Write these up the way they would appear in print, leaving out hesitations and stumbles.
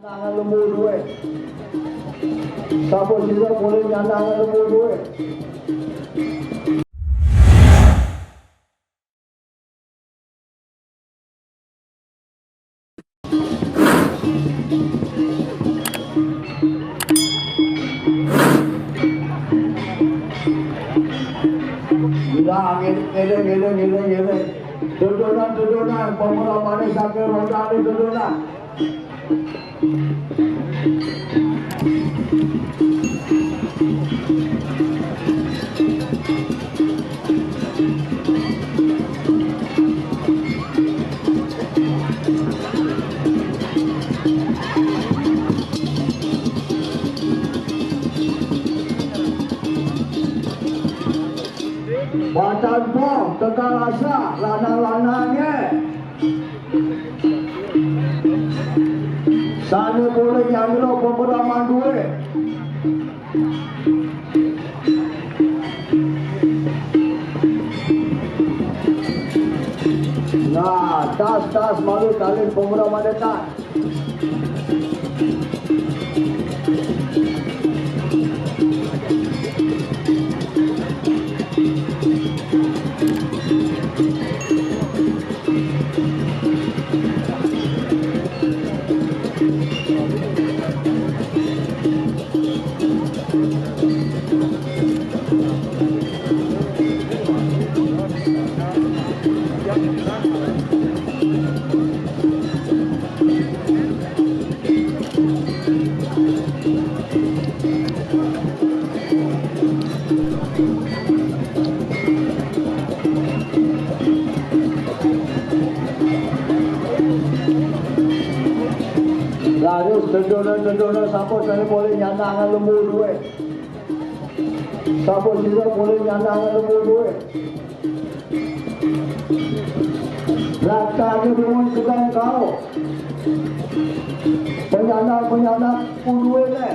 Jangan lembu duit. Siapa juga boleh jangan lembu duit. Gila, Dudunan, pemuda manis sakit roda ni dudunan. Badan bom, tekan rasa, lanang-lanangnya. Sana boleh yang lo pemberaman duit. Nah, tas malu kalian pemberaman dekat. Tentunya siapa saya boleh nyandangan lembu duit. Siapa juga boleh nyandangan lembu duit. Belakangnya memang sedang kau. Penyandang lembu duit ni.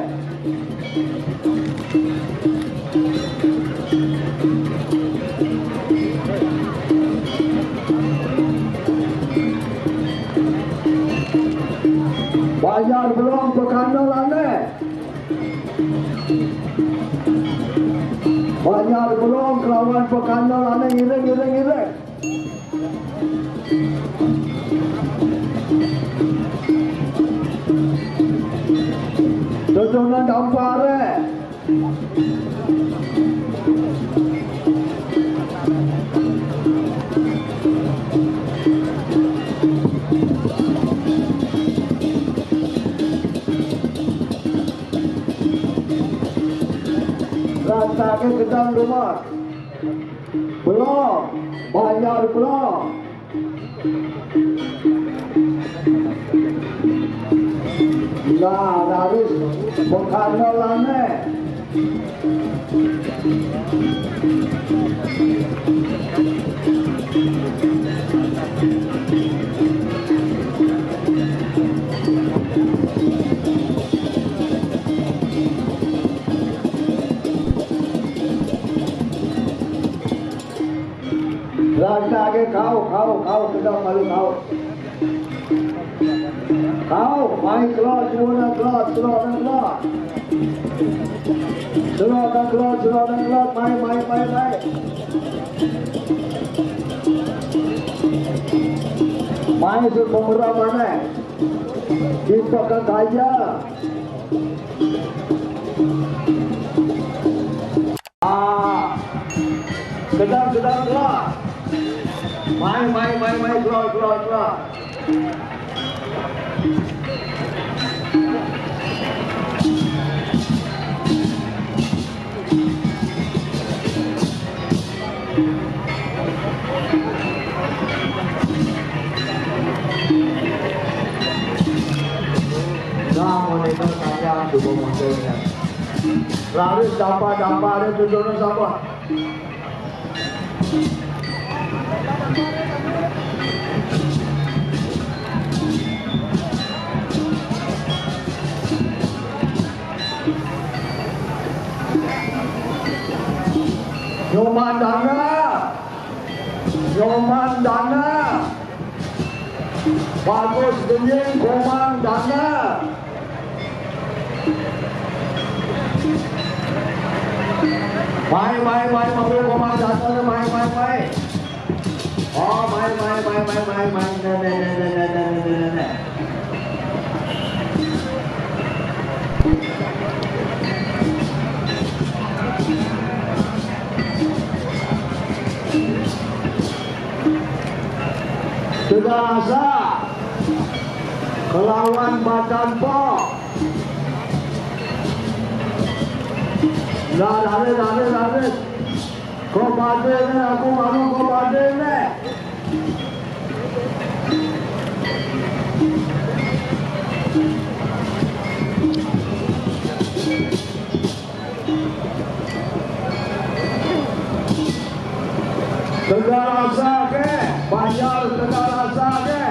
Bayar belum berkandal anda. Bayar belum kelawan berkandal anda ngiring. Tujuan dampar Rasakan gedang rumah. Belum. Bayar belum. Nah, harus berkandal ni. Rasa ke kau sedang malu kau. Kau main keluar, keluar. Main. Main itu pemerah mana? Kita kan kaya. Sedang keluar. Main keluar. Monitor saja cukup munculnya. Lalu dapat ada tujuan siapa? Nyoman dana. Bagus genying komandana. main mobil koma jatuh nih main. Oh main. Nenek. Tegasa kelawan Badan Pok. Lari. Kau badai aku malu kau badai. Tegarasa ke, Banjar Tegarasa ke.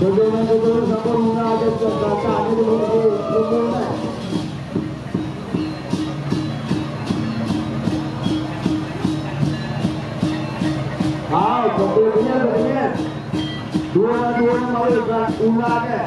Dulu sampai mengajar ke kata ini dulu. Begini. Dua mau ikat unggahnya.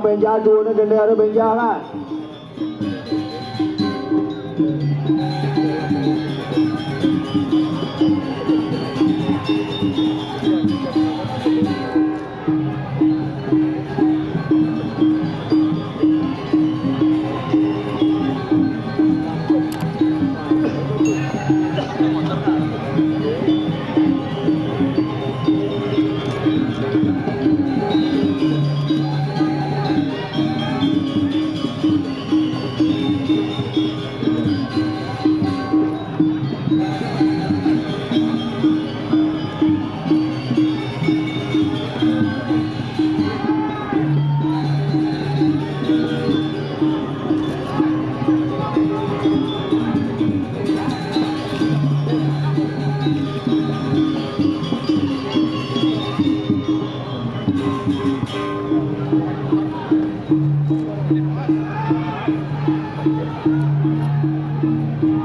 Benja dulu ni kena ada benja kan.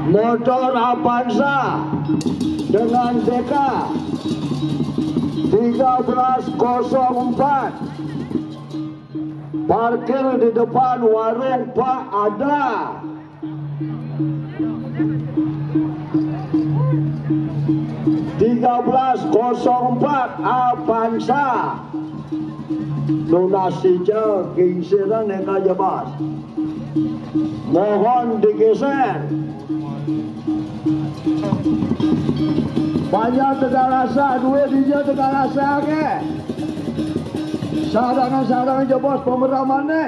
Motor Avanza dengan DK 1304 parkir di depan warung Pak Ada. Avanza donasinya kingsiran yang jebas. Mohon digeser. Banyak Tegarasa, duit dia Tegarasa ke. Sarangan jebas pemeraman ni.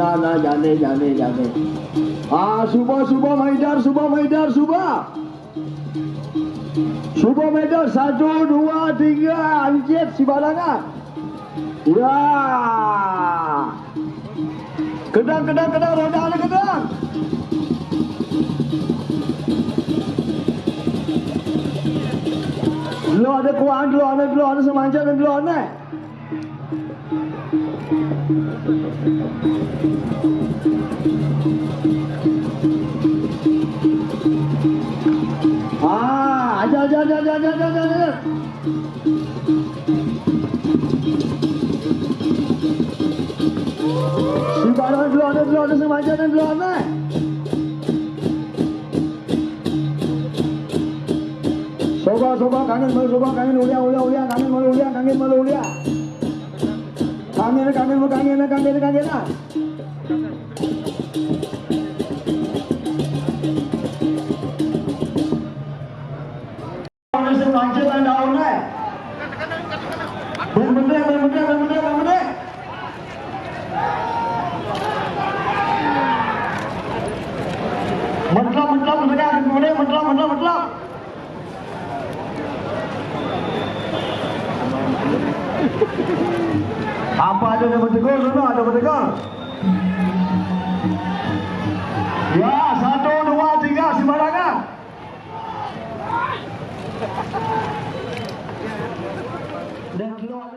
Nah, jane. Subah Maidar. Subah Maidar 1, 2, 3 Anjir si balangan. Ya. Kedang roda ada kedang. Lo ada kuang, lo ada semanja dan lo ada. Aja. Si balangan lo ada semanja dan lo ada. Soba kangen uliang kangen malu uliang kangen lah. Orang semangat dan daun eh. Bener. Metlap. Apa ada yang bertegur? Ada bertegur. Ya, 1, 2, 3 sembarangan. Dan keluar